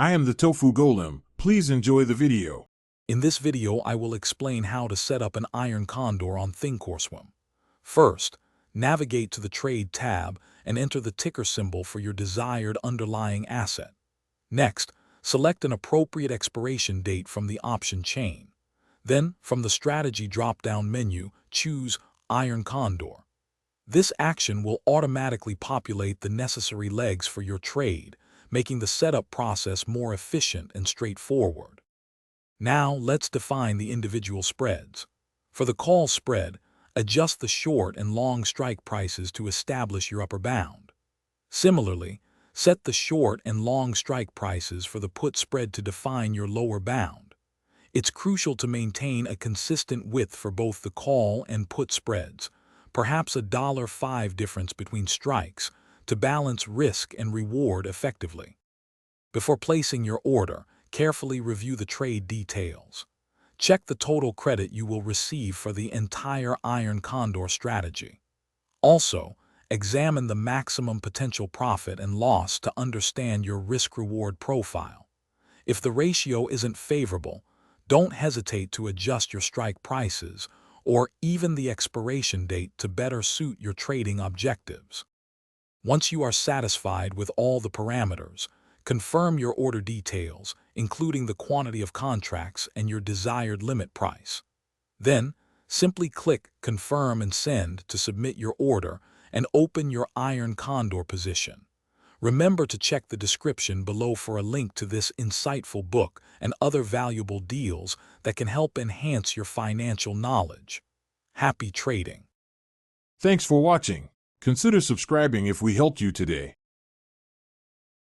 I am the Tofu Golem. Please enjoy the video. In this video, I will explain how to set up an Iron Condor on Thinkorswim. First, navigate to the Trade tab and enter the ticker symbol for your desired underlying asset. Next, select an appropriate expiration date from the option chain. Then, from the Strategy drop-down menu, choose Iron Condor. This action will automatically populate the necessary legs for your trade, making the setup process more efficient and straightforward. Now, let's define the individual spreads. For the call spread, adjust the short and long strike prices to establish your upper bound. Similarly, set the short and long strike prices for the put spread to define your lower bound. It's crucial to maintain a consistent width for both the call and put spreads, perhaps a $5 difference between strikes, to balance risk and reward effectively. Before placing your order, carefully review the trade details. Check the total credit you will receive for the entire Iron Condor strategy. Also, examine the maximum potential profit and loss to understand your risk-reward profile. If the ratio isn't favorable, don't hesitate to adjust your strike prices or even the expiration date to better suit your trading objectives. Once you are satisfied with all the parameters, confirm your order details, including the quantity of contracts and your desired limit price. Then, simply click Confirm and Send to submit your order and open your Iron Condor position. Remember to check the description below for a link to this insightful book and other valuable deals that can help enhance your financial knowledge. Happy trading! Thanks for watching. Consider subscribing if we helped you today.